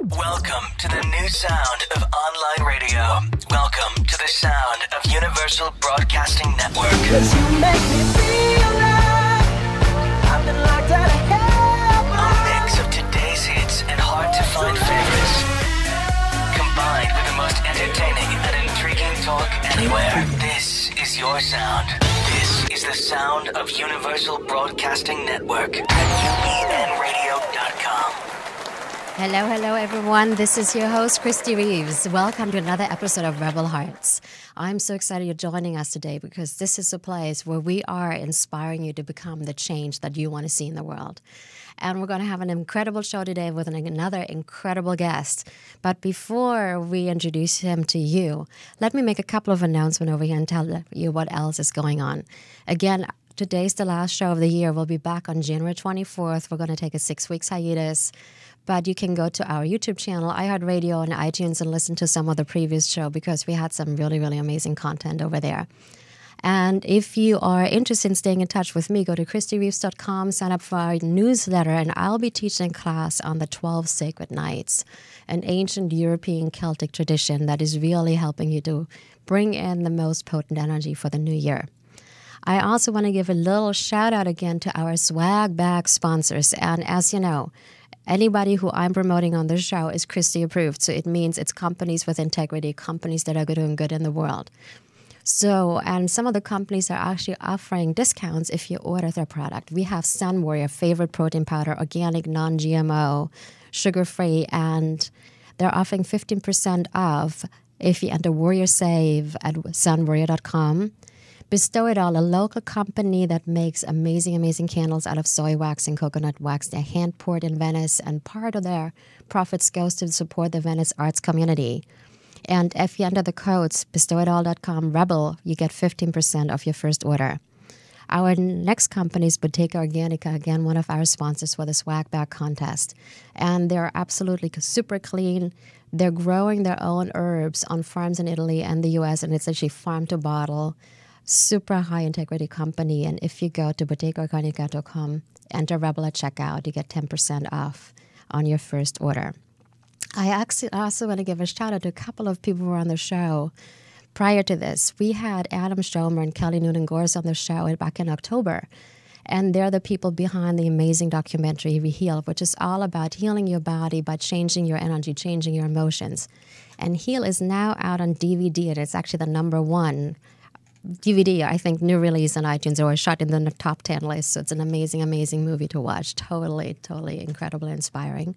Welcome to the new sound of online radio. Welcome to the sound of Universal Broadcasting Network. 'Cause you make me feel like I've been locked out of heaven. A mix of today's hits and hard-to-find favorites, combined with the most entertaining and intriguing talk anywhere. This is your sound. This is the sound of Universal Broadcasting Network at UBNradio.com. Hello, everyone. This is your host, Kristie Reeves. Welcome to another episode of Rebel Hearts. I'm so excited you're joining us today because this is a place where we are inspiring you to become the change that you want to see in the world. And we're going to have an incredible show today with another incredible guest. But before we introduce him to you, let me make a couple of announcements over here and tell you what else is going on. Again, today's the last show of the year. We'll be back on January 24th. We're going to take a 6-week hiatus. But you can go to our YouTube channel, iHeartRadio, and iTunes and listen to some of the previous show because we had some really, really amazing content over there. And if you are interested in staying in touch with me, go to KristieReeves.com, sign up for our newsletter, and I'll be teaching a class on the 12 Sacred Nights, an ancient European Celtic tradition that is really helping you to bring in the most potent energy for the new year. I also want to give a little shout out again to our swag bag sponsors. And as you know, anybody who I'm promoting on this show is Kristie approved. So it means it's companies with integrity, companies that are doing good in the world. So, and some of the companies are actually offering discounts if you order their product. We have Sun Warrior, favorite protein powder, organic, non-GMO, sugar-free, and they're offering 15% off if you enter Warrior Save at sunwarrior.com. Bestow It All, a local company that makes amazing, amazing candles out of soy wax and coconut wax. They're hand-poured in Venice, and part of their profits goes to support the Venice arts community. And if you enter the codes, bestowitall.com, Rebel, you get 15% off your first order. Our next company is Bottega Organica, again, one of our sponsors for the swag bag contest. And they're absolutely super clean. They're growing their own herbs on farms in Italy and the U.S., and it's actually farm to bottle. Super high integrity company, and if you go to bottegaorganica.com, enter Rebel at checkout, you get 10% off on your first order. I actually also want to give a shout out to a couple of people who were on the show prior to this. We had Adam Stromer and Kelly Noonan-Gores on the show back in October, and they're the people behind the amazing documentary Heal, which is all about healing your body by changing your energy, changing your emotions. And Heal is now out on DVD, and it's actually the #1 DVD, I think, new release on iTunes, or shot in the top 10 list. So it's an amazing, amazing movie to watch. Totally, totally incredibly inspiring.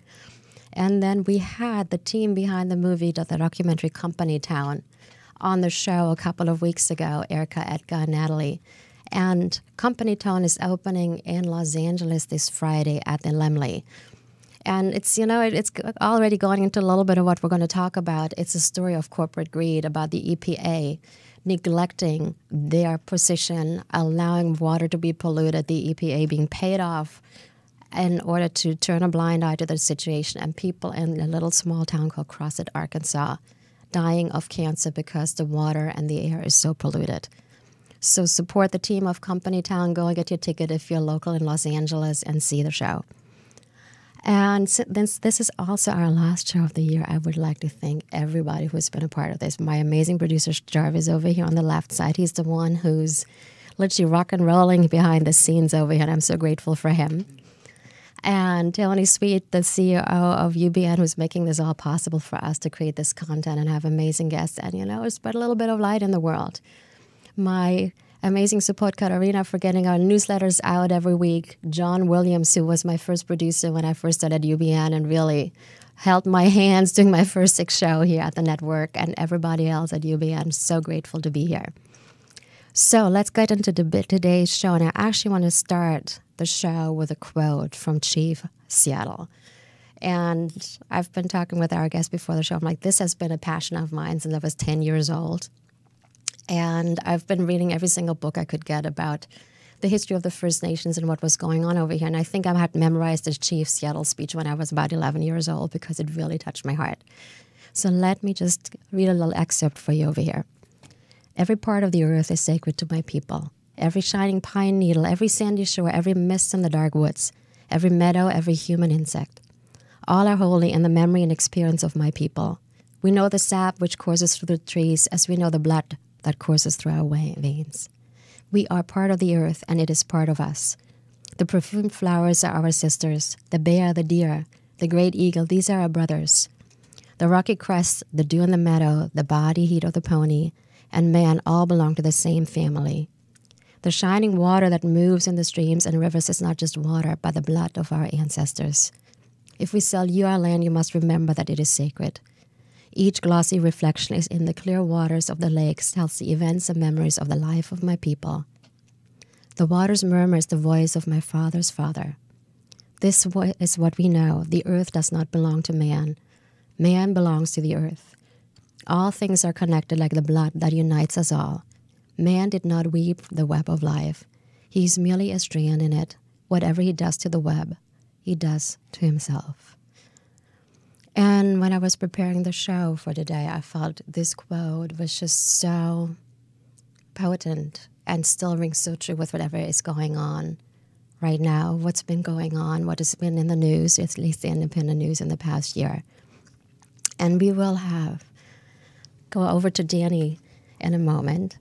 And then we had the team behind the movie, the documentary Company Town, on the show a couple of weeks ago, Erica, Edgar, and Natalie. And Company Town is opening in Los Angeles this Friday at the Laemmle. And it's, it's already going into a little bit of what we're going to talk about. It's a story of corporate greed, about the EPA neglecting their position, allowing water to be polluted, the EPA being paid off in order to turn a blind eye to the situation, and people in a little small town called Crossett, Arkansas, dying of cancer because the water and the air is so polluted. So support the team of Company Town. Go and get your ticket if you're local in Los Angeles and see the show. And since this is also our last show of the year, I would like to thank everybody who's been a part of this. My amazing producer, Jarvis, over here on the left side. He's the one who's literally rock and rolling behind the scenes over here, and I'm so grateful for him. And Tony Sweet, the CEO of UBN, who's making this all possible for us to create this content and have amazing guests and, spread a little bit of light in the world. My amazing support, Katarina, for getting our newsletters out every week. John Williams, who was my first producer when I first started UBN and really held my hands doing my first 6 show here at the network, and everybody else at UBN. So grateful to be here. So let's get into today's show. And I actually want to start the show with a quote from Chief Seattle. And I've been talking with our guest before the show. I'm like, this has been a passion of mine since I was 10 years old. And I've been reading every single book I could get about the history of the First Nations and what was going on over here. And I think I had memorized the Chief Seattle speech when I was about 11 years old because it really touched my heart. So let me just read a little excerpt for you over here. Every part of the earth is sacred to my people. Every shining pine needle, every sandy shore, every mist in the dark woods, every meadow, every human insect. All are holy in the memory and experience of my people. We know the sap which courses through the trees as we know the blood that courses through our veins. We are part of the earth, and it is part of us. The perfumed flowers are our sisters, the bear, the deer, the great eagle, these are our brothers. The rocky crest, the dew in the meadow, the body heat of the pony, and man all belong to the same family. The shining water that moves in the streams and rivers is not just water, but the blood of our ancestors. If we sell you our land, you must remember that it is sacred. Each glossy reflection is in the clear waters of the lakes tells the events and memories of the life of my people. The water's murmur is the voice of my father's father. This is what we know. The earth does not belong to man. Man belongs to the earth. All things are connected like the blood that unites us all. Man did not weave the web of life. He is merely a strand in it. Whatever he does to the web, he does to himself. And when I was preparing the show for today, I felt this quote was just so potent and still rings so true with whatever is going on right now, what's been going on, what has been in the news, at least the independent news in the past year. And we will go over to Danny in a moment.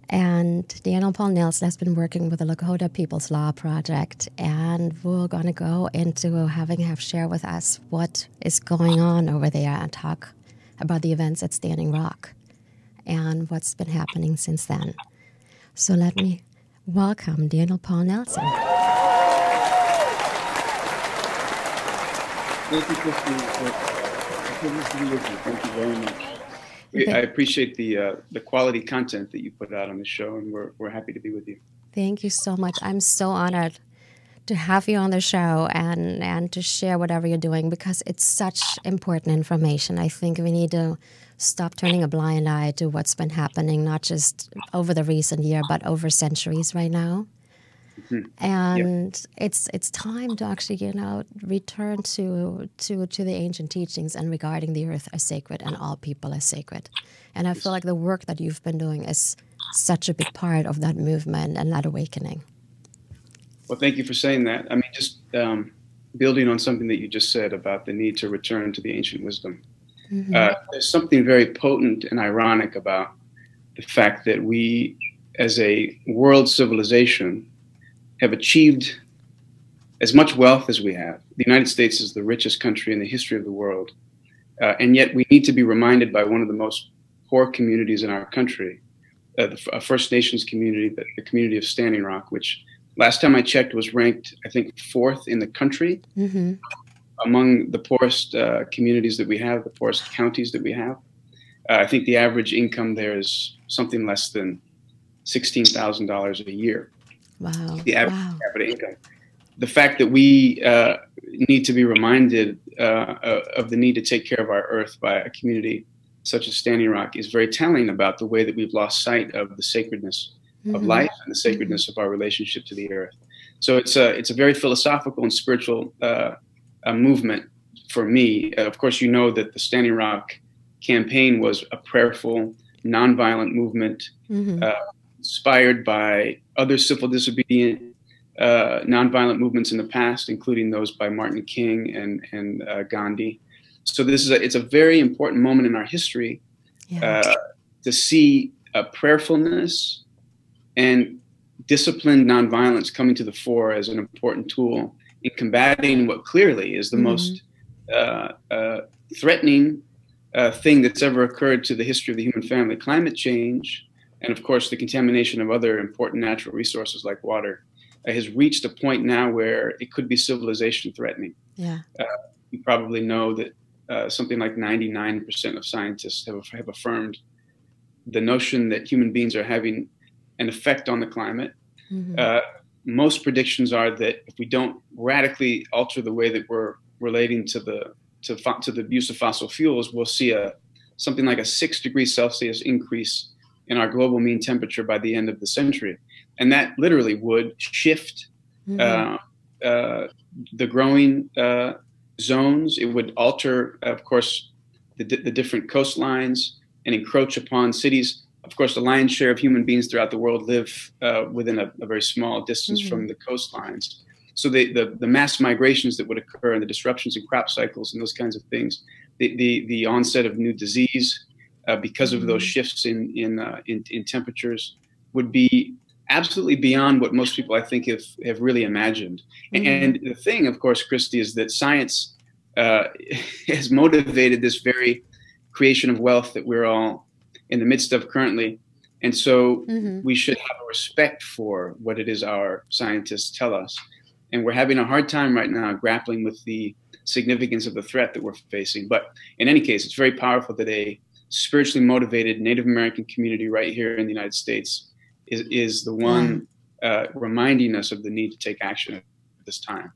And Daniel Paul Nelson has been working with the Lakota People's Law Project, and we're going to go into having him share with us what is going on over there and talk about the events at Standing Rock and what's been happening since then. So let me welcome Daniel Paul Nelson. Thank you, Kristie. Thank you very much. I appreciate the quality content that you put out on the show, and we're happy to be with you. Thank you so much. I'm so honored to have you on the show and to share whatever you're doing, because it's such important information. I think we need to stop turning a blind eye to what's been happening, not just over the recent year, but over centuries right now. Mm-hmm. And it's time to actually, return to the ancient teachings and regarding the earth as sacred and all people as sacred. And I feel like the work that you've been doing is such a big part of that movement and that awakening. Well, thank you for saying that. I mean, just building on something that you just said about the need to return to the ancient wisdom. Mm-hmm. There's something very potent and ironic about the fact that we, as a world civilization, have achieved as much wealth as we have. The United States is the richest country in the history of the world. And yet we need to be reminded by one of the most poor communities in our country, the First Nations community, the community of Standing Rock, which last time I checked was ranked, I think, 4th in the country among the poorest communities that we have, the poorest counties that we have. I think the average income there is something less than $16,000 a year. Wow. The average capita income. The fact that we need to be reminded of the need to take care of our earth by a community such as Standing Rock is very telling about the way that we've lost sight of the sacredness of life and the sacredness of our relationship to the earth. So it's a very philosophical and spiritual movement for me. Of course, you know that the Standing Rock campaign was a prayerful, nonviolent movement inspired by other civil disobedient nonviolent movements in the past, including those by Martin King and Gandhi. So this is it's a very important moment in our history to see prayerfulness and disciplined nonviolence coming to the fore as an important tool in combating what clearly is the most threatening thing that's ever occurred to the history of the human family, climate change, and of course the contamination of other important natural resources like water. Has reached a point now where it could be civilization threatening. Yeah. You probably know that something like 99% of scientists have affirmed the notion that human beings are having an effect on the climate. Most predictions are that if we don't radically alter the way that we're relating to the use of fossil fuels, we'll see something like a 6 degrees Celsius increase in our global mean temperature by the end of the century. And that literally would shift the growing zones. It would alter, of course, the different coastlines and encroach upon cities. Of course, the lion's share of human beings throughout the world live within a very small distance from the coastlines. So the mass migrations that would occur and the disruptions in crop cycles and those kinds of things, the onset of new disease because of those shifts in temperatures would be absolutely beyond what most people, I think, have really imagined. And the thing, of course, Kristie, is that science has motivated this very creation of wealth that we're all in the midst of currently. And so we should have a respect for what it is our scientists tell us. And we're having a hard time right now grappling with the significance of the threat that we're facing. But in any case, it's very powerful that a spiritually motivated Native American community right here in the United States is the one reminding us of the need to take action at this time.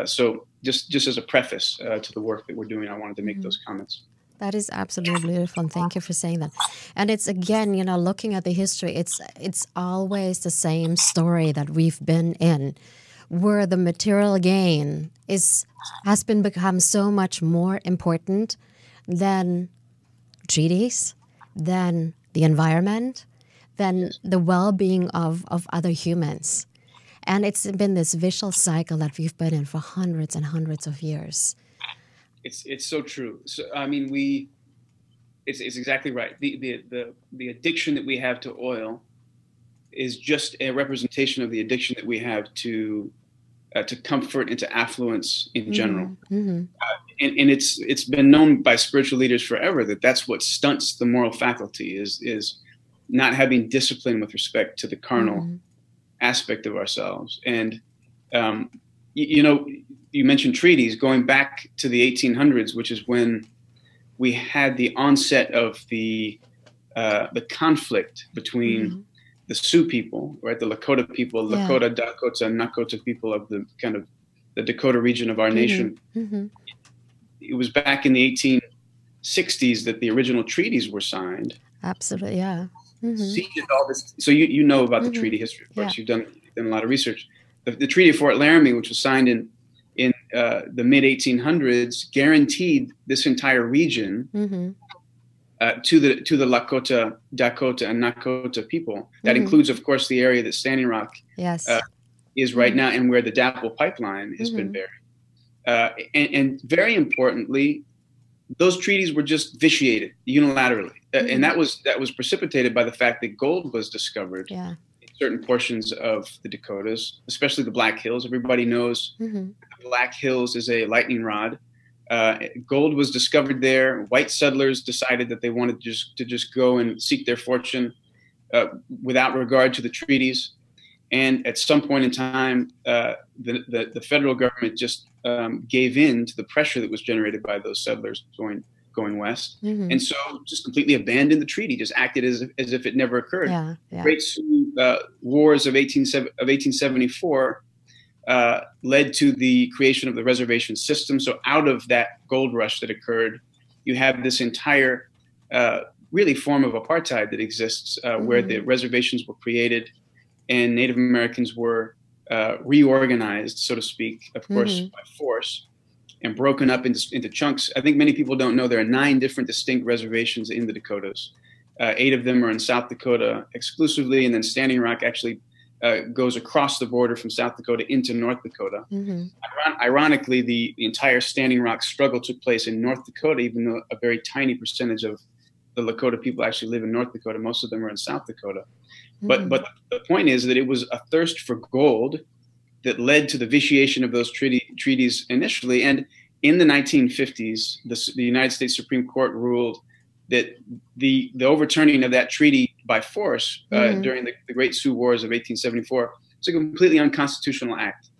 So just as a preface to the work that we're doing, I wanted to make those comments. That is absolutely beautiful, and thank you for saying that. And it's, again, looking at the history, it's always the same story that we've been in, where the material gain has become so much more important than treaties, than the environment, than the well-being of other humans. And it's been this vicious cycle that we've been in for hundreds and hundreds of years. It's so true. So I mean, it's exactly right. The addiction that we have to oil is just a representation of the addiction that we have to comfort and to affluence in general. And it's been known by spiritual leaders forever that that's what stunts the moral faculty is not having discipline with respect to the carnal aspect of ourselves. And you mentioned treaties going back to the 1800s, which is when we had the onset of the conflict between the Sioux people, right, the Lakota people, Lakota, Dakota, and Nakota people of the kind of the Dakota region of our nation. It was back in the 1860s that the original treaties were signed. Absolutely, yeah. Ceded all this. So you know about the treaty history, of course. You've done a lot of research. The Treaty of Fort Laramie, which was signed in the mid 1800s, guaranteed this entire region to the Lakota, Dakota, and Nakota people. That includes, of course, the area that Standing Rock is right now, and where the DAPL pipeline has been buried. And very importantly, those treaties were just vitiated unilaterally, and that was precipitated by the fact that gold was discovered in certain portions of the Dakotas, especially the Black Hills. Everybody knows the Black Hills is a lightning rod. Gold was discovered there. White settlers decided that they wanted to just go and seek their fortune without regard to the treaties. And at some point in time, the federal government just gave in to the pressure that was generated by those settlers going west, and so just completely abandoned the treaty, just acted as if it never occurred. Great Sioux wars of 1874 led to the creation of the reservation system. So out of that gold rush that occurred, you have this entire really form of apartheid that exists, where the reservations were created and Native Americans were reorganized, so to speak, of course, by force, and broken up into chunks. I think many people don't know there are 9 different distinct reservations in the Dakotas. 8 of them are in South Dakota exclusively, and then Standing Rock actually goes across the border from South Dakota into North Dakota. Ironically, the entire Standing Rock struggle took place in North Dakota, even though a very tiny percentage of the Lakota people actually live in North Dakota. Most of them are in South Dakota. But the point is that it was a thirst for gold that led to the vitiation of those treaties initially. And in the 1950s, the United States Supreme Court ruled that the overturning of that treaty by force during the Great Sioux Wars of 1874 was a completely unconstitutional act.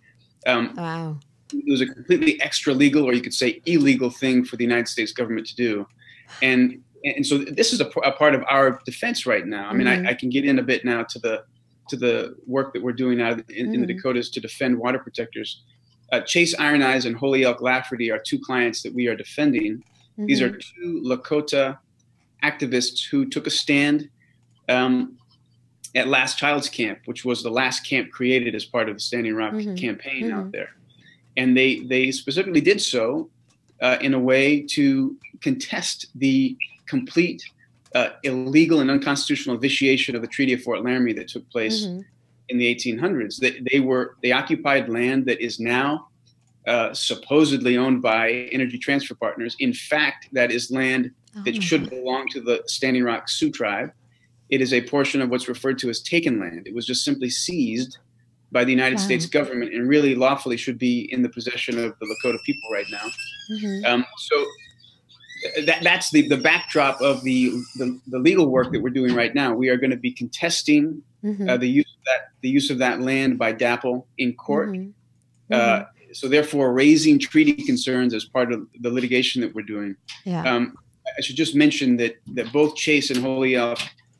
Wow. It was a completely extra legal, or you could say illegal, thing for the United States government to do. And so this is a part of our defense right now. I mean, I can get in a bit now to the work that we're doing out in the Dakotas to defend water protectors. Chase Iron Eyes and Holy Elk Lafferty are 2 clients that we are defending. These are 2 Lakota activists who took a stand at Last Child's Camp, which was the last camp created as part of the Standing Rock campaign out there. And they specifically did so in a way to contest the complete illegal and unconstitutional vitiation of the Treaty of Fort Laramie that took place in the 1800s. They occupied land that is now supposedly owned by Energy Transfer Partners. In fact, that is land that should belong to the Standing Rock Sioux tribe. It is a portion of what's referred to as taken land. It was just simply seized by the United States government and really lawfully should be in the possession of the Lakota people right now. So that's the backdrop of the legal work that we're doing right now. We are going to be contesting the use of that land by DAPL in court. So therefore, raising treaty concerns as part of the litigation that we're doing. I should just mention that both Chase and Holyoke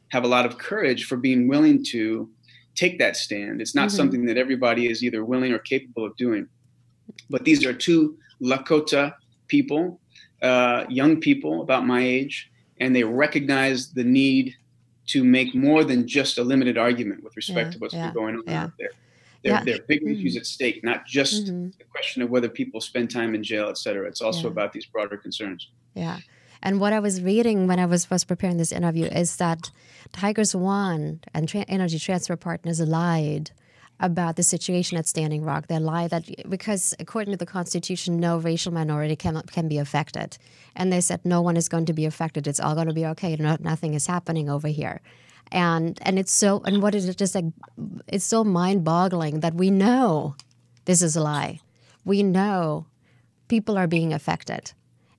have a lot of courage for being willing to take that stand. It's not something that everybody is either willing or capable of doing. But these are two Lakota people, young people about my age, and they recognize the need to make more than just a limited argument with respect to what's been going on out there. There are bigger issues at stake, not just the question of whether people spend time in jail, et cetera. It's also about these broader concerns. Yeah. And what I was reading when I was preparing this interview is that Tigers One and Energy Transfer Partners lied about the situation at Standing Rock. They lied that because according to the Constitution, no racial minority can be affected. And they said no one is going to be affected. It's all going to be okay. Nothing is happening over here. And it's so, and what is it, just like, it's so mind-boggling that we know this is a lie. We know people are being affected,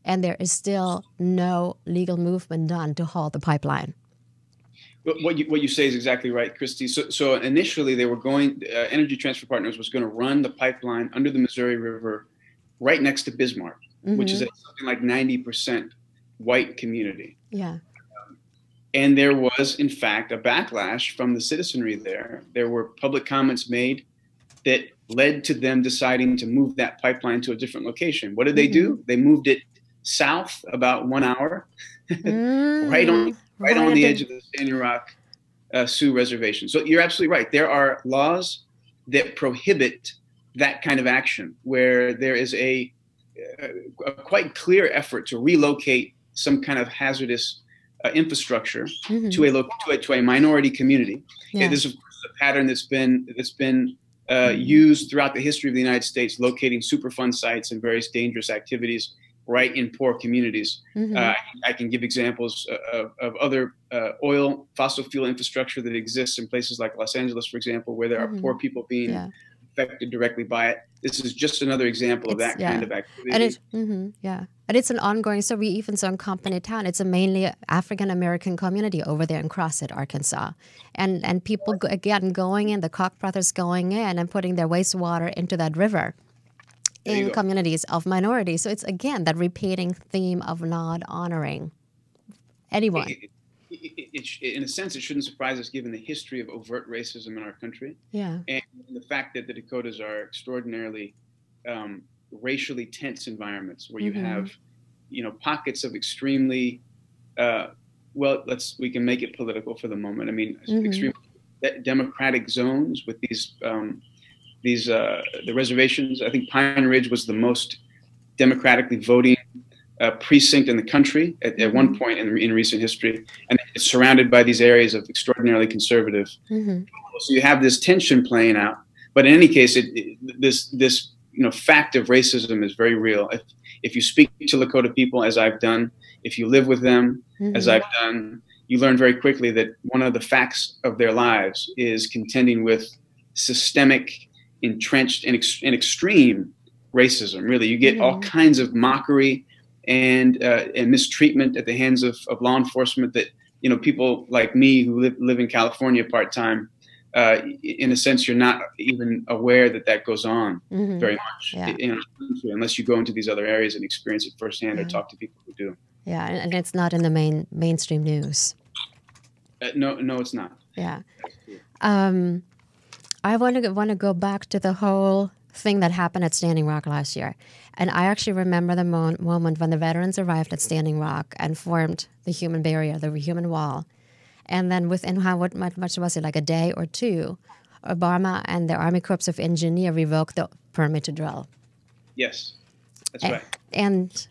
and there is still no legal movement done to halt the pipeline. What you say is exactly right, Kristie. So initially they were going, Energy Transfer Partners was going to run the pipeline under the Missouri River right next to Bismarck, which is something like 90% white community. Yeah. And there was, in fact, a backlash from the citizenry there. There were public comments made that led to them deciding to move that pipeline to a different location. What did they do? They moved it south about 1 hour, right on the edge of the Standing Rock Sioux Reservation. So you're absolutely right. There are laws that prohibit that kind of action, where there is a quite clear effort to relocate some kind of hazardous infrastructure to a minority community. Yeah. This is, of course, a pattern that's been used throughout the history of the United States, locating Superfund sites and various dangerous activities right in poor communities. I can give examples of other fossil fuel infrastructure that exists in places like Los Angeles, for example, where there are poor people being affected directly by it. This is just another example of that kind of activity. And it's an ongoing, so we even saw in Company Town, it's a mainly African-American community over there in Crossett, Arkansas. And people, again, going in, the Koch brothers going in and putting their wastewater into that river in communities of minorities. So it's, again, that repeating theme of not honoring anyone. In a sense, it shouldn't surprise us given the history of overt racism in our country. Yeah. And the fact that the Dakotas are extraordinarily racially tense environments where you have, pockets of extremely, we can make it political for the moment. I mean, extremely democratic zones with the reservations. I think Pine Ridge was the most democratically voting precinct in the country at one point in recent history, and it's surrounded by these areas of extraordinarily conservative. So you have this tension playing out. But in any case, this fact of racism is very real. If you speak to Lakota people, as I've done, if you live with them, as I've done, you learn very quickly that one of the facts of their lives is contending with systemic, entrenched, and extreme racism. Really, you get all kinds of mockery and mistreatment at the hands of law enforcement that, people like me who live in California part-time, in a sense, you're not even aware that goes on very much in our country unless you go into these other areas and experience it firsthand or talk to people who do. Yeah, and it's not in the mainstream news. No, it's not. Yeah. I want to go back to the whole thing that happened at Standing Rock last year. And I actually remember the moment when the veterans arrived at Standing Rock and formed the human barrier, the human wall. And then within how much was it, like a day or two, Obama and the Army Corps of Engineers revoked the permit to drill. Yes, that's right. And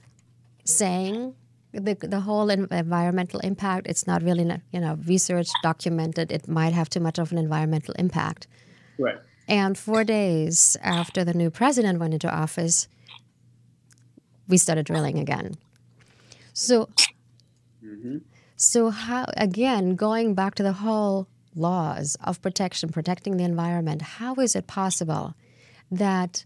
saying the whole environmental impact, it's not really research documented. It might have too much of an environmental impact. Right. And 4 days after the new president went into office, we started drilling again. So, so how, again, going back to the whole laws of protection, protecting the environment, how is it possible that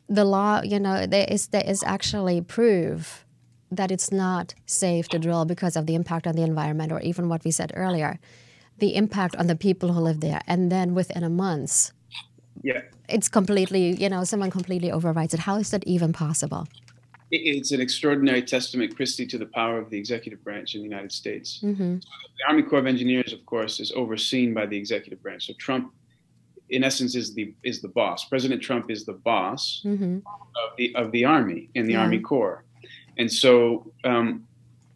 the law, there is actually proof that it's not safe to drill because of the impact on the environment, or even what we said earlier, the impact on the people who live there. And then within a month, it's completely, someone completely overrides it. How is that even possible? It's an extraordinary testament, Kristie, to the power of the executive branch in the United States. So the Army Corps of Engineers, of course, is overseen by the executive branch. So Trump, in essence, is the boss. President Trump is the boss of the Army and the Army Corps. And so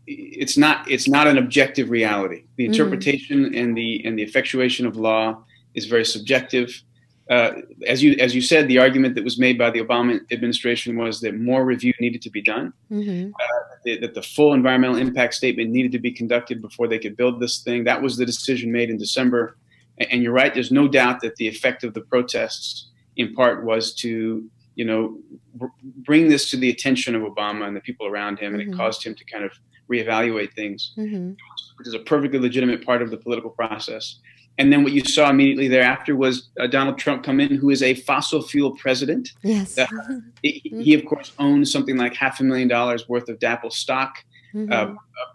it's not an objective reality. The interpretation and the effectuation of law is very subjective. As you said, the argument that was made by the Obama administration was that more review needed to be done, that the full environmental impact statement needed to be conducted before they could build this thing. That was the decision made in December. And you're right, there's no doubt that the effect of the protests in part was to, bring this to the attention of Obama and the people around him, and it caused him to kind of reevaluate things, which is a perfectly legitimate part of the political process. And then what you saw immediately thereafter was Donald Trump come in, who is a fossil fuel president. Yes. He, of course, owns something like $500,000 worth of DAPL stock.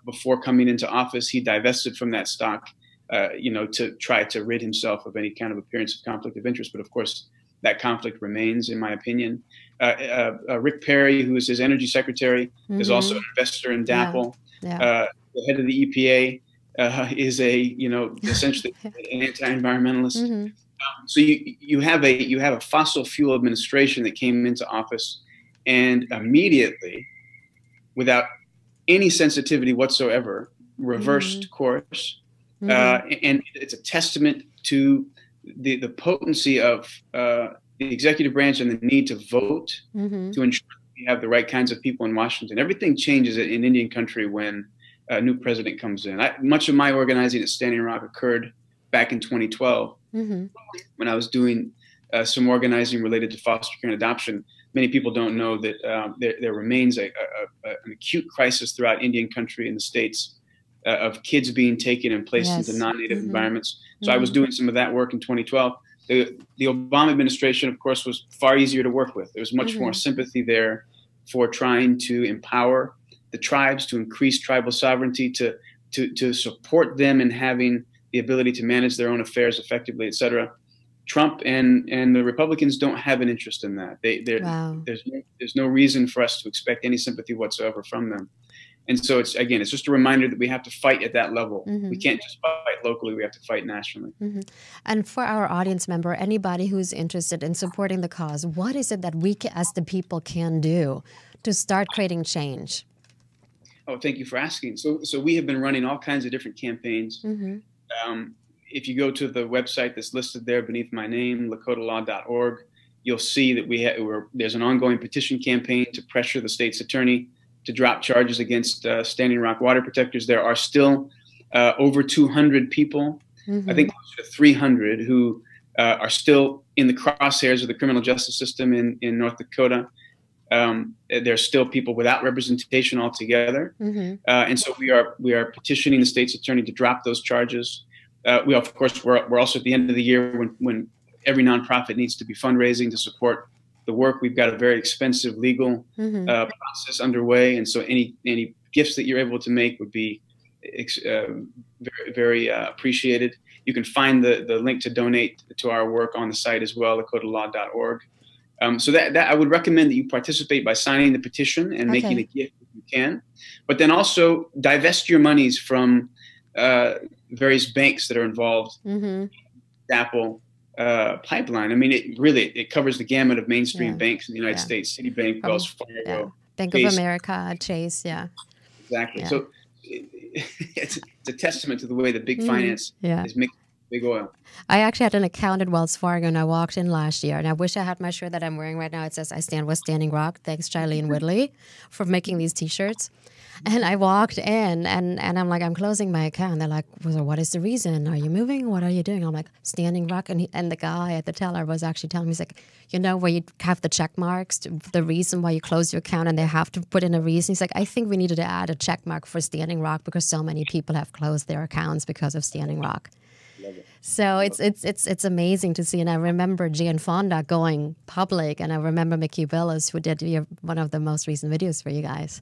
Before coming into office, he divested from that stock, to try to rid himself of any kind of appearance of conflict of interest. But of course, that conflict remains, in my opinion. Rick Perry, who is his energy secretary, is also an investor in DAPL. The head of the EPA is essentially an anti-environmentalist. So you have a fossil fuel administration that came into office and immediately, without any sensitivity whatsoever, reversed course. And it's a testament to the potency of the executive branch and the need to vote to ensure we have the right kinds of people in Washington. Everything changes in Indian country when a new president comes in. Much of my organizing at Standing Rock occurred back in 2012 when I was doing some organizing related to foster care and adoption. Many people don't know that there remains an acute crisis throughout Indian country in the states of kids being taken and placed into non-native environments. So I was doing some of that work in 2012. The Obama administration, of course, was far easier to work with. There was much more sympathy there for trying to empower the tribes, to increase tribal sovereignty, to support them in having the ability to manage their own affairs effectively, et cetera. Trump and the Republicans don't have an interest in that. There's no reason for us to expect any sympathy whatsoever from them. And so it's just a reminder that we have to fight at that level. We can't just fight locally, we have to fight nationally. And for our audience member, anybody who's interested in supporting the cause, what is it that we as the people can do to start creating change? Oh, thank you for asking. So we have been running all kinds of different campaigns. If you go to the website that's listed there beneath my name, lakotalaw.org, you'll see that there's an ongoing petition campaign to pressure the state's attorney to drop charges against Standing Rock water protectors. There are still over 200 people, I think closer to 300, who are still in the crosshairs of the criminal justice system in North Dakota. There's still people without representation altogether. And so we are petitioning the state's attorney to drop those charges. We're also at the end of the year when every nonprofit needs to be fundraising to support the work. We've got a very expensive legal process underway, and so any gifts that you're able to make would be very, very appreciated. You can find the link to donate to our work on the site as well, lakotalaw.org. So that I would recommend that you participate by signing the petition and making a gift if you can, but then also divest your monies from various banks that are involved in DAPL pipeline. I mean, it covers the gamut of mainstream banks in the United States: Citibank, Wells Fargo, Bank Chase. of America, Chase. Exactly. So it's a testament to the way that big finance is mixed with big oil. I actually had an account at Wells Fargo, and I walked in last year, and I wish I had my shirt that I'm wearing right now. It says, "I stand with Standing Rock." Thanks, Charlene Whitley, for making these T-shirts. And I walked in and I'm like, I'm closing my account. They're like, well, what is the reason? Are you moving? What are you doing? I'm like, Standing Rock. And the guy at the teller was actually telling me, he's like, you know, where you have the check marks, the reason why you close your account, and they have to put in a reason. He's like, I think we needed to add a check mark for Standing Rock because so many people have closed their accounts because of Standing Rock. So it's amazing to see. And I remember Jane Fonda going public, and I remember Mickey Willis, who did one of the most recent videos for you guys,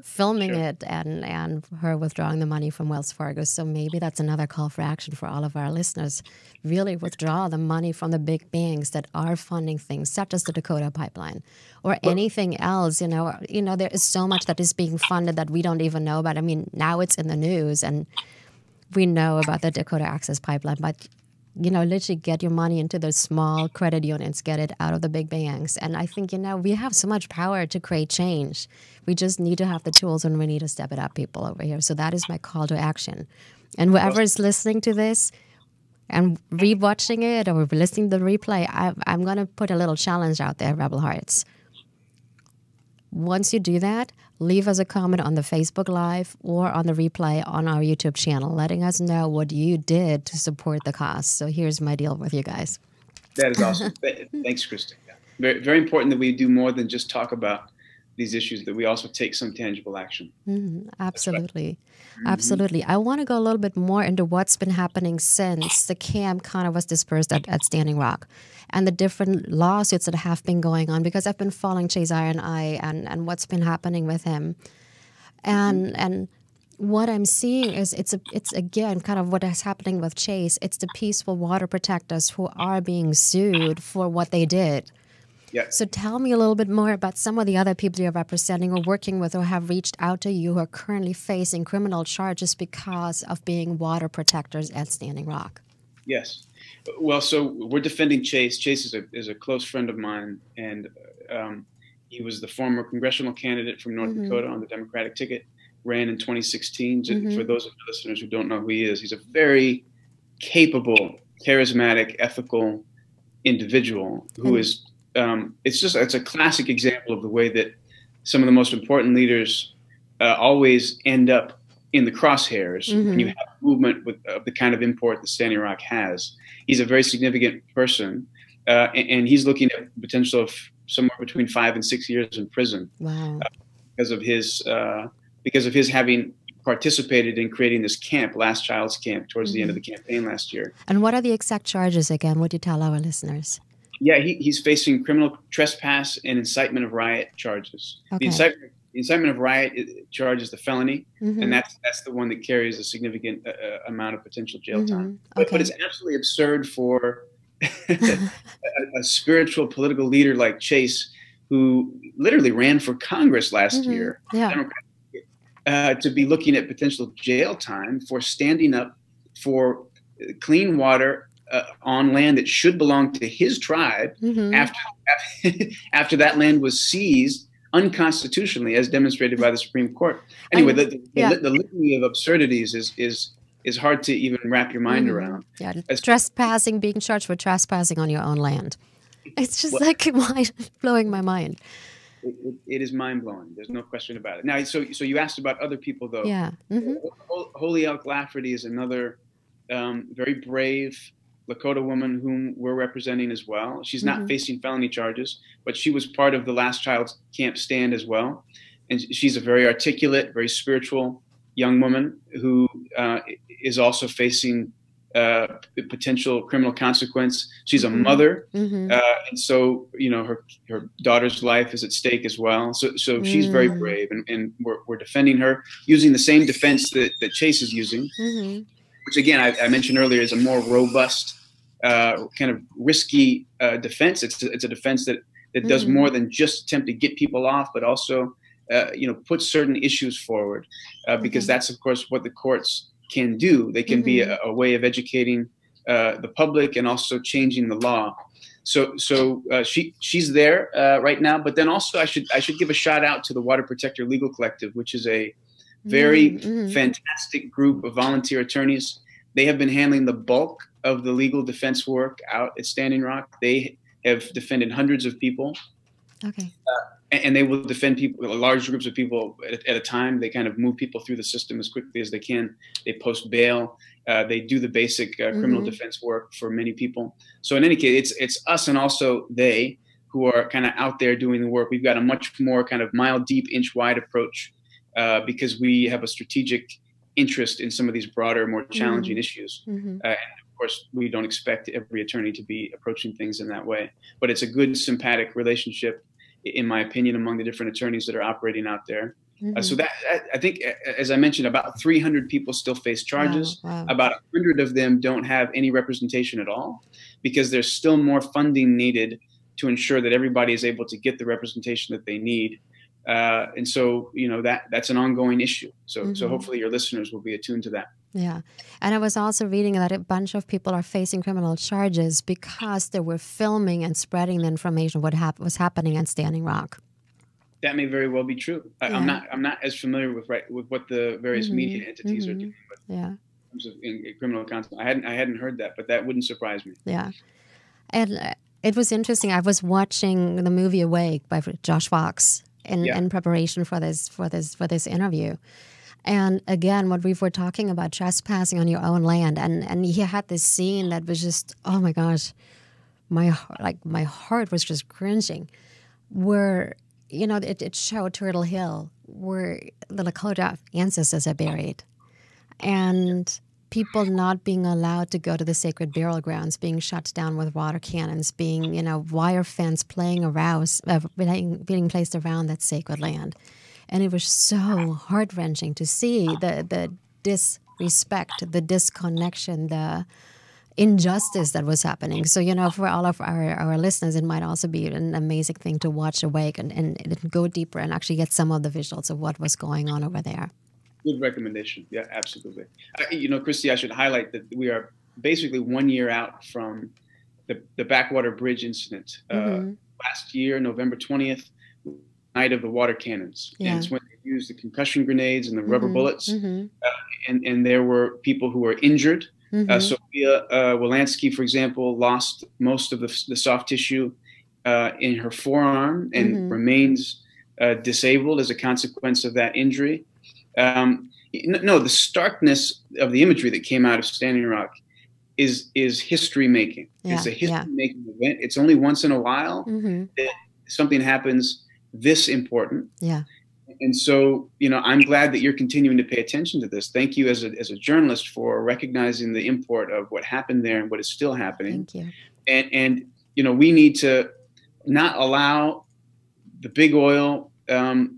filming it, and her withdrawing the money from Wells Fargo. So maybe that's another call for action for all of our listeners. Really withdraw the money from the big banks that are funding things such as the Dakota pipeline or anything else. You know, there is so much that is being funded that we don't even know about. I mean, now it's in the news, and we know about the Dakota Access Pipeline, but, you know, literally get your money into the small credit unions, get it out of the big banks. And I think, you know, we have so much power to create change. We just need to have the tools, and we need to step it up, people over here. So that is my call to action. And whoever is listening to this and rewatching it or listening to the replay, I'm going to put a little challenge out there, Rebel Hearts. Once you do that, leave us a comment on the Facebook Live or on the replay on our YouTube channel, letting us know what you did to support the cause. So here's my deal with you guys. That is awesome. Thanks, Kristie. Very, very important that we do more than just talk about these issues, that we also take some tangible action. Absolutely. Absolutely. I want to go a little bit more into what's been happening since the camp kind of was dispersed at Standing Rock and the different lawsuits that have been going on, because I've been following Chase Iron Eye and what's been happening with him. And what I'm seeing is it's again kind of what is happening with Chase. It's the peaceful water protectors who are being sued for what they did. Yeah. So tell me a little bit more about some of the other people you're representing or working with or have reached out to you who are currently facing criminal charges because of being water protectors at Standing Rock. Yes. Well, so we're defending Chase. Chase is a close friend of mine, and he was the former congressional candidate from North Dakota on the Democratic ticket, ran in 2016. For those of the listeners who don't know who he is, he's a very capable, charismatic, ethical individual who is it's a classic example of the way that some of the most important leaders always end up in the crosshairs when you have a movement of the kind of import that Standing Rock has. He's a very significant person, and he's looking at the potential of somewhere between 5 and 6 years in prison. Wow. Because of his having participated in creating this camp, Last Child's Camp, towards the end of the campaign last year. And what are the exact charges again? Would you tell our listeners? Yeah, he's facing criminal trespass and incitement of riot charges. Okay. The incitement of riot charge is the felony, and that's the one that carries a significant amount of potential jail time. But it's absolutely absurd for a spiritual political leader like Chase, who literally ran for Congress last year, to be looking at potential jail time for standing up for clean water on land that should belong to his tribe after that land was seized unconstitutionally, as demonstrated by the Supreme Court. Anyway, the litany of absurdities is hard to even wrap your mind around. Yeah, trespassing, being charged for trespassing on your own land. It's just blowing my mind. It is mind-blowing. There's no question about it. Now, so you asked about other people, though. Yeah. Holy Elk Lafferty is another very brave Lakota woman whom we're representing as well. She's not facing felony charges, but she was part of the Last Child's Camp stand as well. And she's a very articulate, very spiritual young woman who is also facing potential criminal consequence. She's a mother, and so her daughter's life is at stake as well. So she's very brave, and we're defending her using the same defense that Chase is using, which again I mentioned earlier is a more robust, kind of risky defense. It's a defense that does more than just attempt to get people off, but also put certain issues forward, because that's of course what the courts can do. They can be a way of educating the public and also changing the law. So she's there right now. But then also I should give a shout out to the Water Protector Legal Collective, which is a very fantastic group of volunteer attorneys. They have been handling the bulk of the legal defense work out at Standing Rock. They have defended hundreds of people. Okay. And they will defend people, large groups of people at a time. They kind of move people through the system as quickly as they can. They post bail. They do the basic criminal defense work for many people. So in any case, it's us and also they who are kind of out there doing the work. We've got a much more kind of mile deep, inch wide approach because we have a strategic interest in some of these broader, more challenging issues. And of course, we don't expect every attorney to be approaching things in that way. But it's a good, sympathetic relationship, in my opinion, among the different attorneys that are operating out there. So that, I think, as I mentioned, about 300 people still face charges. Wow. About 100 of them don't have any representation at all because there's still more funding needed to ensure that everybody is able to get the representation that they need. And so, that's an ongoing issue. So hopefully your listeners will be attuned to that. Yeah. And I was also reading that a bunch of people are facing criminal charges because they were filming and spreading the information of what was happening at Standing Rock. That may very well be true. I'm not as familiar with what the various media entities are doing with in terms of in criminal content. I hadn't heard that, but that wouldn't surprise me. Yeah. And it was interesting. I was watching the movie Awake by Josh Fox in preparation for this interview. And again, what we were talking about, trespassing on your own land, and he had this scene that was just, oh my gosh, my heart was just cringing, where it showed Turtle Hill, where the Lakota ancestors are buried, and people not being allowed to go to the sacred burial grounds, being shut down with water cannons, being wire fence being placed around that sacred land. And it was so heart-wrenching to see the disrespect, the disconnection, the injustice that was happening. So, for all of our listeners, it might also be an amazing thing to watch Awake and go deeper and actually get some of the visuals of what was going on over there. Good recommendation. Yeah, absolutely. Kristie, I should highlight that we are basically 1 year out from the Backwater Bridge incident. Last year, November 20th, night of the water cannons. And it's when they used the concussion grenades and the rubber bullets. And there were people who were injured. Sophia Wolanski, for example, lost most of the soft tissue in her forearm and remains disabled as a consequence of that injury. The starkness of the imagery that came out of Standing Rock is history making. It's a history making event. It's only once in a while that something happens this important. And so, I'm glad that you're continuing to pay attention to this. Thank you as a journalist for recognizing the import of what happened there and what is still happening. Thank you. And we need to not allow the big oil, the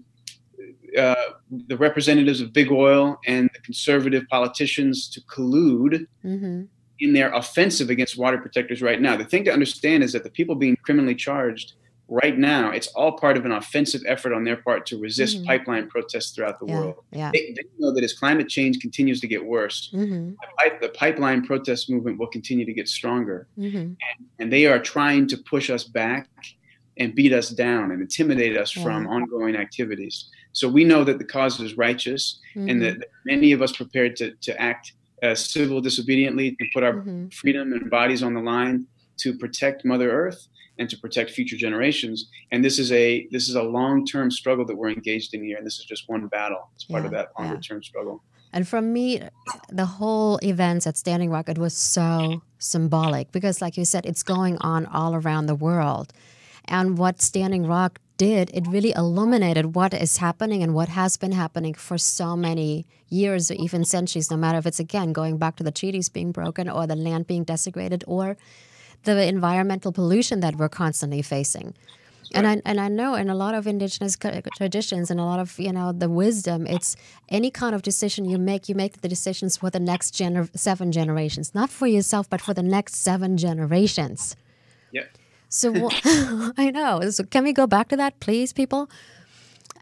representatives of big oil and the conservative politicians to collude in their offensive against water protectors right now. The thing to understand is that the people being criminally charged right now, it's all part of an offensive effort on their part to resist pipeline protests throughout the world. They know that as climate change continues to get worse, the pipeline protest movement will continue to get stronger. And they are trying to push us back and beat us down and intimidate us from ongoing activities. So we know that the cause is righteous and that many of us prepared to act civil disobediently, to put our freedom and bodies on the line to protect Mother Earth and to protect future generations. And this is a long-term struggle that we're engaged in here. And this is just one battle. It's part of that longer-term struggle. And for me, the whole events at Standing Rock, it was so symbolic because, like you said, it's going on all around the world. And what Standing Rock did, it really illuminated what is happening and what has been happening for so many years or even centuries, no matter if it's, again, going back to the treaties being broken or the land being desecrated or the environmental pollution that we're constantly facing. And I know in a lot of indigenous traditions and a lot of, the wisdom, it's any kind of decision you make the decisions for the next 7 generations, not for yourself, but for the next 7 generations. Yep. So I know. So can we go back to that, please, people?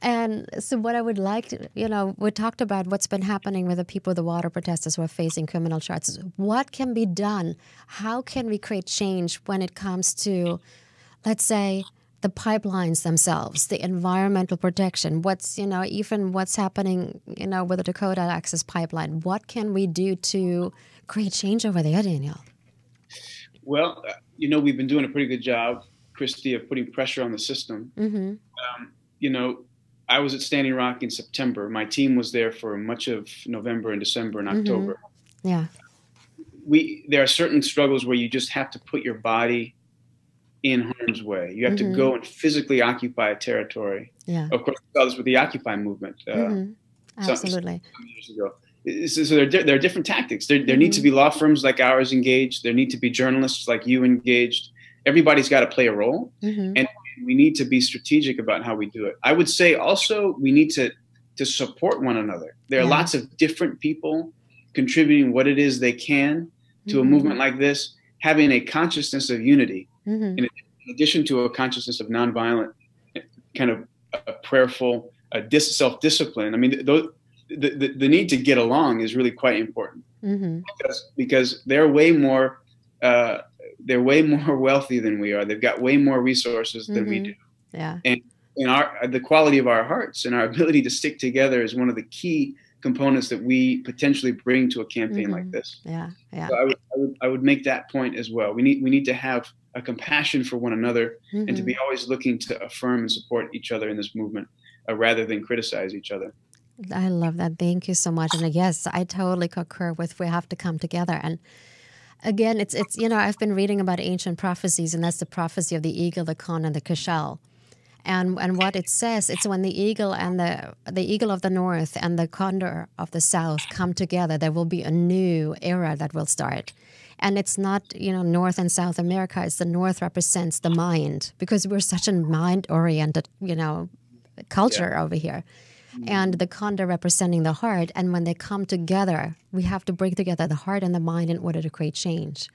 And so what I would like to, we talked about what's been happening with the people, the water protesters who are facing criminal charges. What can be done? How can we create change when it comes to, let's say, the pipelines themselves, the environmental protection, even what's happening, with the Dakota Access Pipeline? What can we do to create change over there, Daniel? Well, we've been doing a pretty good job, Kristie, of putting pressure on the system. Mm-hmm. You know, I was at Standing Rock in September. My team was there for much of November and December and October. Yeah. There are certain struggles where you just have to put your body in harm's way. You have to go and physically occupy a territory. Yeah. Of course, we saw this with the Occupy movement. Absolutely. Some years ago. So there are different tactics. There need to be law firms like ours engaged. There need to be journalists like you engaged. Everybody's got to play a role, and we need to be strategic about how we do it. I would say also we need to support one another. There are lots of different people contributing what it is they can to a movement like this, having a consciousness of unity, in addition to a consciousness of nonviolent, kind of a prayerful, self-discipline. I mean, the need to get along is really quite important, because they're way more wealthy than we are. They've got way more resources than we do. Yeah. And the quality of our hearts and our ability to stick together is one of the key components that we potentially bring to a campaign like this. Yeah. Yeah. So I would make that point as well. We need to have a compassion for one another, and to be always looking to affirm and support each other in this movement, rather than criticize each other. I love that. Thank you so much. And yes, I totally concur with we have to come together. And again, it's I've been reading about ancient prophecies, and that's the prophecy of the eagle, the con, and the cashel. And what it says, it's when the eagle and the eagle of the north and the condor of the south come together, there will be a new era that will start. And it's not, North and South America. It's the north represents the mind, because we're such a mind-oriented, culture over here. And the condor representing the heart. And when they come together, we have to bring together the heart and the mind in order to create change.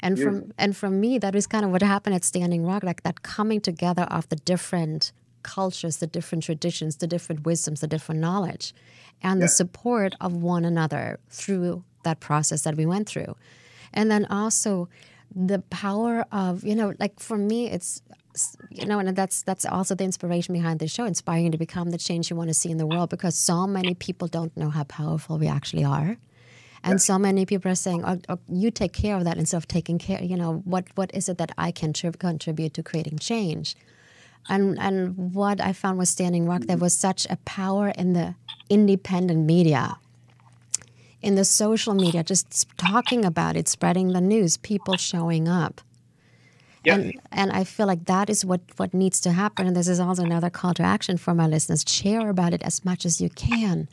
And from me, that is kind of what happened at Standing Rock, like that coming together of the different cultures, the different traditions, the different wisdoms, the different knowledge, and the support of one another through that process that we went through. And then also the power of, like for me, it's, and that's also the inspiration behind the show, inspiring you to become the change you want to see in the world, because so many people don't know how powerful we actually are. And so many people are saying, oh, you take care of that instead of taking care, what is it that I can contribute to creating change? And what I found with Standing Rock, there was such a power in the independent media, in the social media, just talking about it, spreading the news, people showing up. And I feel like that is what needs to happen. And this is also another call to action for my listeners. Share about it as much as you can.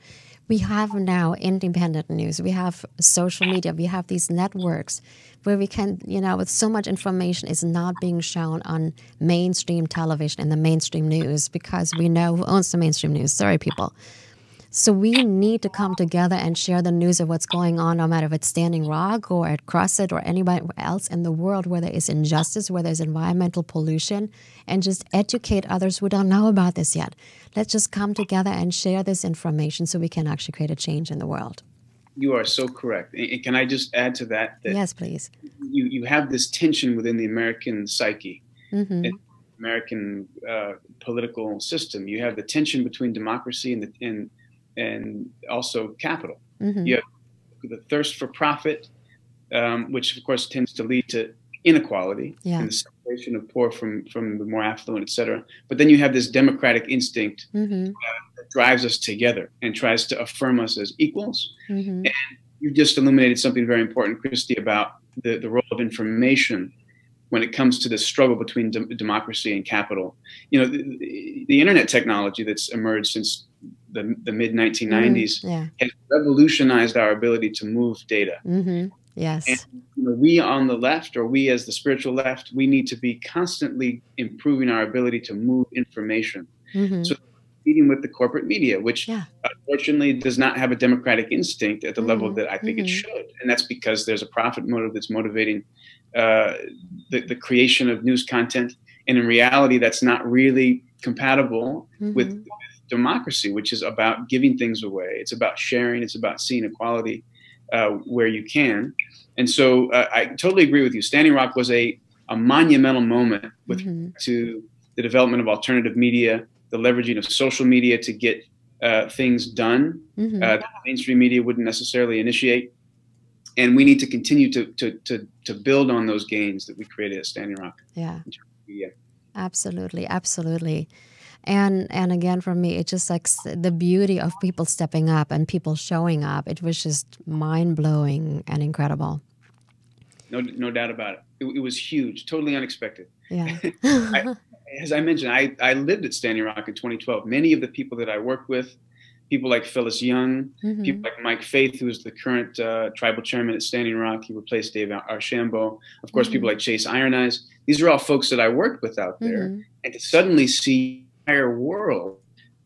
We have now independent news. We have social media. We have these networks where we can, with so much information is not being shown on mainstream television and the mainstream news, because we know who owns the mainstream news. Sorry, people. So we need to come together and share the news of what's going on, no matter if it's Standing Rock or at CrossFit or anybody else in the world where there is injustice, where there's environmental pollution, and just educate others who don't know about this yet. Let's just come together and share this information so we can actually create a change in the world. You are so correct. And can I just add to that? Yes, please. You have this tension within the American psyche, American political system. You have the tension between democracy and also capital. You have the thirst for profit, which of course tends to lead to inequality and the separation of poor from the more affluent, et cetera. But then you have this democratic instinct that drives us together and tries to affirm us as equals. And you just illuminated something very important, Kristie, about the role of information when it comes to the struggle between democracy and capital. The internet technology that's emerged since the mid-1990s has revolutionized our ability to move data. Yes. And we on the left, or we as the spiritual left, we need to be constantly improving our ability to move information. So competing with the corporate media, which unfortunately does not have a democratic instinct at the level that I think it should. And that's because there's a profit motive that's motivating the creation of news content. And in reality, that's not really compatible with democracy, which is about giving things away. It's about sharing. It's about seeing equality where you can. And so I totally agree with you. Standing Rock was a monumental moment with to the development of alternative media, the leveraging of social media to get things done that mainstream media wouldn't necessarily initiate. And we need to continue to build on those gains that we created at Standing Rock. Yeah. Absolutely, absolutely. And again, for me, it's just like the beauty of people stepping up and people showing up. It was just mind blowing and incredible. No doubt about it. It was huge, totally unexpected. Yeah. As I mentioned, I lived at Standing Rock in 2012. Many of the people that I worked with, people like Phyllis Young, people like Mike Faith, who is the current tribal chairman at Standing Rock. He replaced Dave Archambault. Of course, people like Chase Iron Eyes. These are all folks that I worked with out there. And to suddenly see the entire world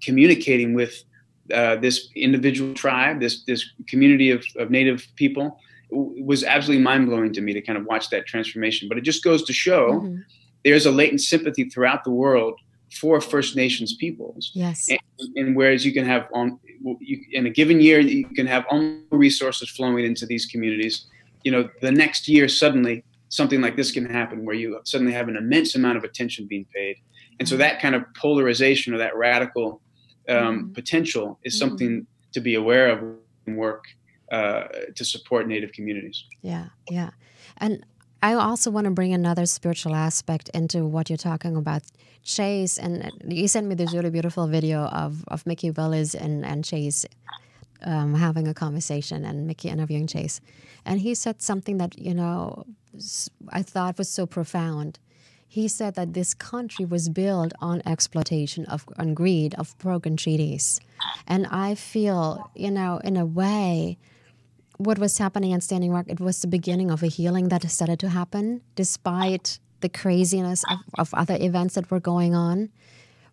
communicating with this individual tribe, this community of Native people, was absolutely mind-blowing to me to kind of watch that transformation. But it just goes to show there's a latent sympathy throughout the world for First Nations peoples. Yes. And whereas you can have in a given year, you can have all resources flowing into these communities, the next year suddenly something like this can happen where you suddenly have an immense amount of attention being paid. And so that kind of polarization or that radical potential is something to be aware of and work to support Native communities. Yeah, yeah. And I also want to bring another spiritual aspect into what you're talking about. Chase, and you sent me this really beautiful video of Mickey Willis and Chase having a conversation, and Mickey interviewing Chase. And he said something that, I thought was so profound. He said that this country was built on exploitation, on greed, of broken treaties. And I feel, in a way, what was happening in Standing Rock, it was the beginning of a healing that started to happen, despite the craziness of other events that were going on.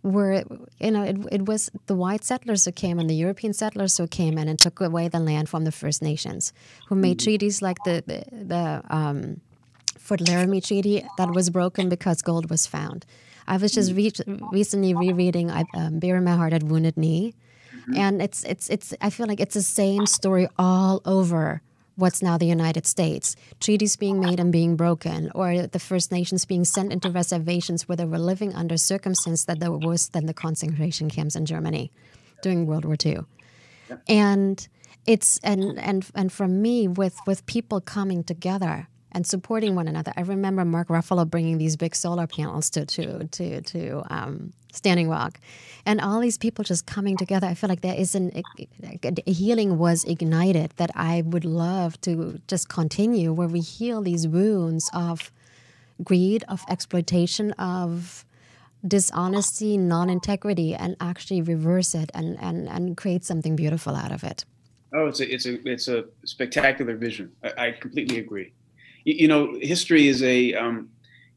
Where, it was the white settlers who came and the European settlers who came in and took away the land from the First Nations, who made treaties like the Fort Laramie Treaty that was broken because gold was found. I was just recently rereading Bury My Heart at Wounded Knee. And it's I feel like it's the same story all over what's now the United States. Treaties being made and being broken, or the First Nations being sent into reservations where they were living under circumstances that were worse than the concentration camps in Germany during World War II. Yeah. And it's and for me, with people coming together and supporting one another. I remember Mark Ruffalo bringing these big solar panels to Standing Rock, and all these people just coming together. I feel like there is a healing was ignited that I would love to just continue, where we heal these wounds of greed, of exploitation, of dishonesty, non-integrity, and actually reverse it and create something beautiful out of it. Oh, it's a spectacular vision. I completely agree. History is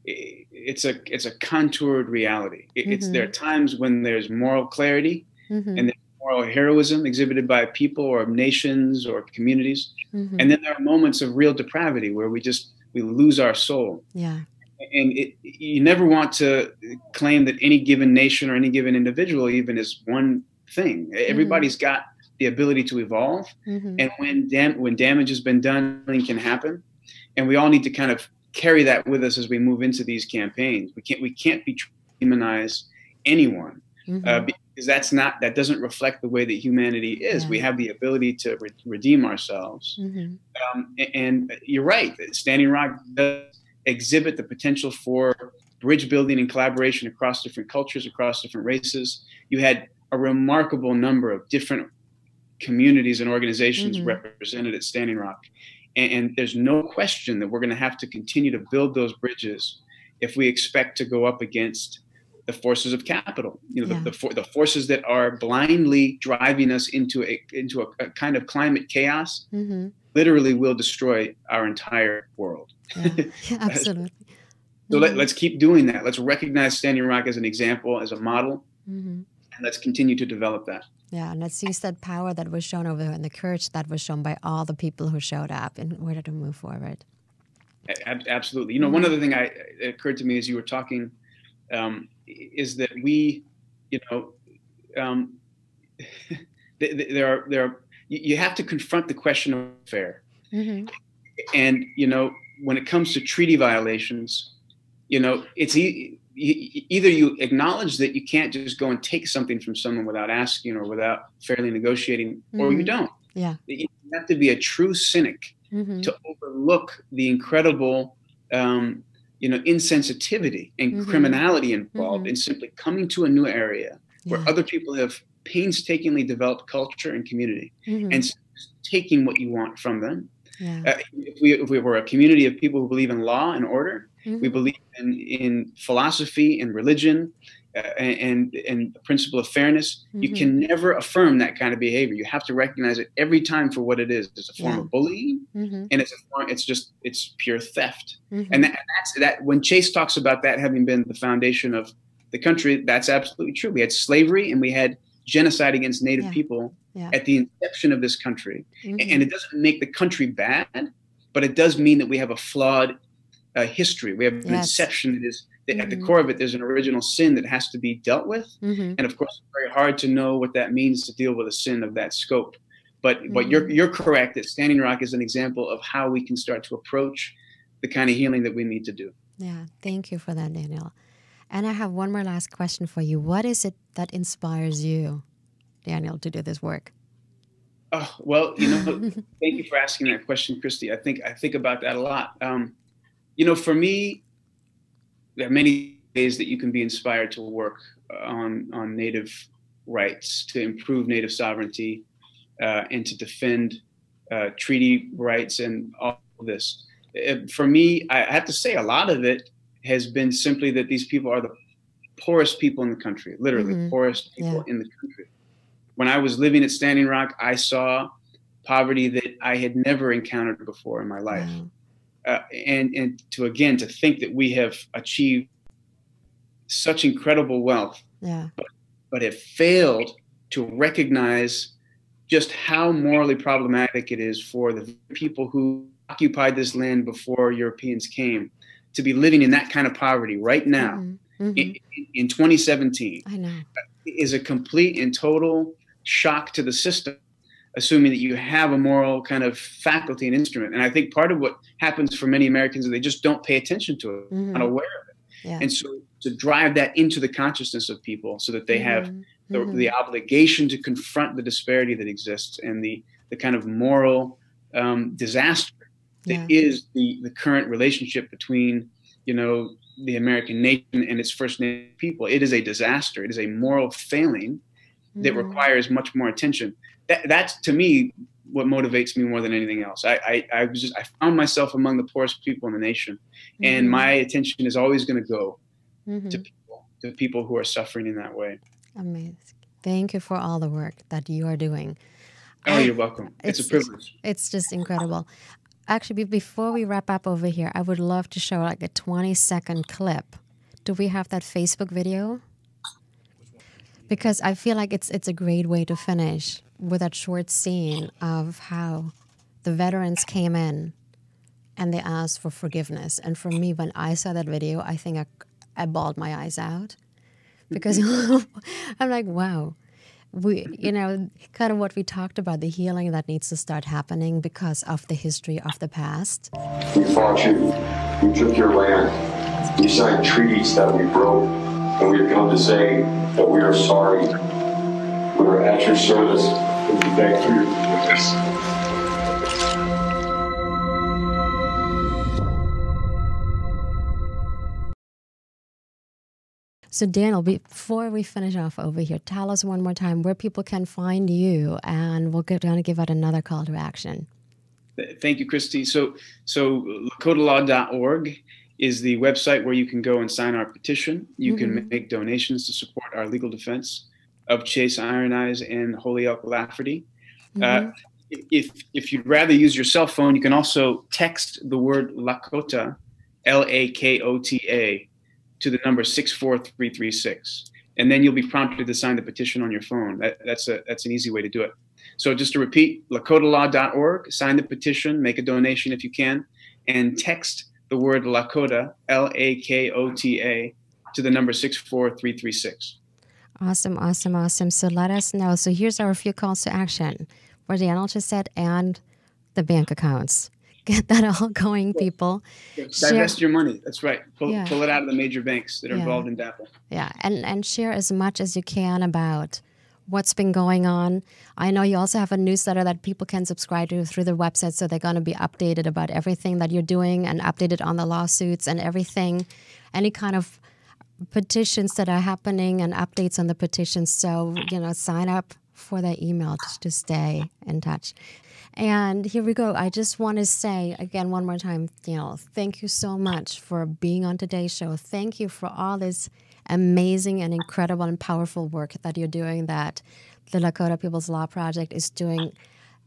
it's a contoured reality. There are times when there's moral clarity and there's moral heroism exhibited by people or nations or communities, and then there are moments of real depravity where we lose our soul. Yeah. And you never want to claim that any given nation or any given individual even is one thing. Everybody's got the ability to evolve, and when damage has been done, something can happen. And we all need to kind of carry that with us as we move into these campaigns. We can't demonize anyone because that doesn't reflect the way that humanity is. Yeah. We have the ability to redeem ourselves. And you're right. Standing Rock does exhibit the potential for bridge building and collaboration across different cultures, across different races. You had a remarkable number of different communities and organizations represented at Standing Rock. And there's no question that we're going to have to continue to build those bridges if we expect to go up against the forces of capital. The forces that are blindly driving us into a kind of climate chaos. Literally will destroy our entire world. Yeah, absolutely. So let's keep doing that. Let's recognize Standing Rock as an example, as a model, and let's continue to develop that. Yeah, and let's use that power that was shown over there and the courage that was shown by all the people who showed up in order to move forward. Absolutely. One other thing that occurred to me as you were talking is that we, you have to confront the question of fair. And, when it comes to treaty violations, it's either you acknowledge that you can't just go and take something from someone without asking or without fairly negotiating, or you don't. Yeah. You have to be a true cynic to overlook the incredible insensitivity and criminality involved in simply coming to a new area where other people have painstakingly developed culture and community and taking what you want from them. If we were a community of people who believe in law and order, we believe in philosophy and religion and the principle of fairness, you can never affirm that kind of behavior. You have to recognize it every time for what it is. It's a form of bullying, and it's pure theft. And that's when Chase talks about that having been the foundation of the country, that's absolutely true. We had slavery and we had genocide against Native people at the inception of this country. And it doesn't make the country bad, but it does mean that we have a flawed history. We have an inception that is, that at the core of it, there's an original sin that has to be dealt with. And of course, it's very hard to know what that means to deal with a sin of that scope. But you're correct that Standing Rock is an example of how we can start to approach the kind of healing that we need to do. Yeah, thank you for that, Daniel. And I have one more last question for you. What is it that inspires you, Daniel, to do this work? Oh, well, thank you for asking that question, Kristie. I think about that a lot. For me, there are many ways that you can be inspired to work on Native rights, to improve Native sovereignty, and to defend treaty rights and all of this. For me, I have to say a lot of it has been simply that these people are the poorest people in the country, literally poorest people in the country. When I was living at Standing Rock, I saw poverty that I had never encountered before in my life. And to think that we have achieved such incredible wealth, but have failed to recognize just how morally problematic it is for the people who occupied this land before Europeans came to be living in that kind of poverty right now in 2017. I know. Is a complete and total shock to the system, assuming that you have a moral kind of faculty and instrument. And I think part of what happens for many Americans is they just don't pay attention to it, not aware of it. And so to drive that into the consciousness of people so that they have the obligation to confront the disparity that exists and the kind of moral disaster that is the current relationship between, the American nation and its First Nation people. It is a disaster. It is a moral failing that requires much more attention. That's to me what motivates me more than anything else. I found myself among the poorest people in the nation, and my attention is always going to go to people who are suffering in that way. Amazing. Thank you for all the work that you are doing. Oh, you're welcome. It's a privilege. It's just incredible. Actually, before we wrap up over here, I would love to show like a 20-second clip. Do we have that Facebook video? Because I feel like it's a great way to finish with that short scene of how the veterans came in and they asked for forgiveness. And for me, when I saw that video, I think I bawled my eyes out because I'm like, wow. Kind of what we talked about, the healing that needs to start happening because of the history of the past. We fought you. We took your land. We signed treaties that we broke. And we have come to say that we are sorry. We are at your service. And we thank you for your forgiveness. So Daniel, before we finish off over here, tell us one more time where people can find you, and we're going to give out another call to action. Thank you, Kristie. So lakotalaw.org is the website where you can go and sign our petition. You can make donations to support our legal defense of Chase Iron Eyes and Holyoke Lafferty. If you'd rather use your cell phone, you can also text the word Lakota, Lakota, to the number 64336. And then you'll be prompted to sign the petition on your phone. That's an easy way to do it. So just to repeat, lakotalaw.org, sign the petition, make a donation if you can, and text the word Lakota, Lakota, to the number 64336. Awesome. So let us know. So here's our few calls to action. Where Daniel just said, and the bank accounts. Get that all going, people. Divest your money. That's right. Pull it out of the major banks that are involved in DAPL. Yeah, and share as much as you can about what's been going on. I know you also have a newsletter that people can subscribe to through the website, so they're going to be updated about everything that you're doing and updated on the lawsuits and everything, any kind of petitions that are happening and updates on the petitions. So, sign up for their email to stay in touch. And here we go. I just want to say again one more time, thank you so much for being on today's show. Thank you for all this amazing and incredible and powerful work that you're doing, that the Lakota People's Law Project is doing.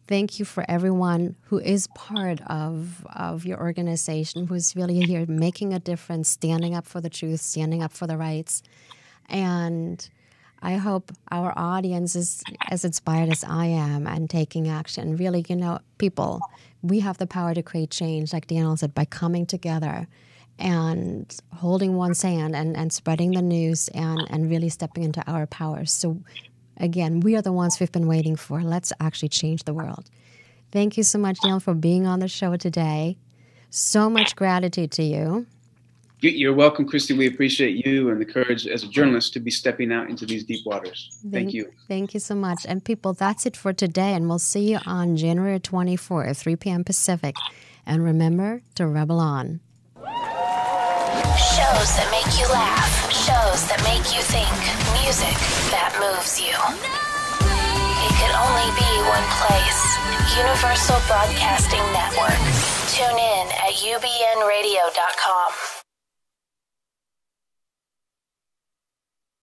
Thank you for everyone who is part of your organization, who's really here making a difference, standing up for the truth, standing up for the rights. And I hope our audience is as inspired as I am and taking action. Really, people, we have the power to create change, like Daniel said, by coming together and holding one's hand and spreading the news and really stepping into our power. So again, we are the ones we've been waiting for. Let's actually change the world. Thank you so much, Daniel, for being on the show today. So much gratitude to you. You're welcome, Kristie. We appreciate you and the courage as a journalist to be stepping out into these deep waters. Thank you. Thank you so much. And people, that's it for today. And we'll see you on January 24th, 3 p.m. Pacific. And remember to rebel on. Shows that make you laugh. Shows that make you think. Music that moves you. It could only be one place. Universal Broadcasting Network. Tune in at ubnradio.com.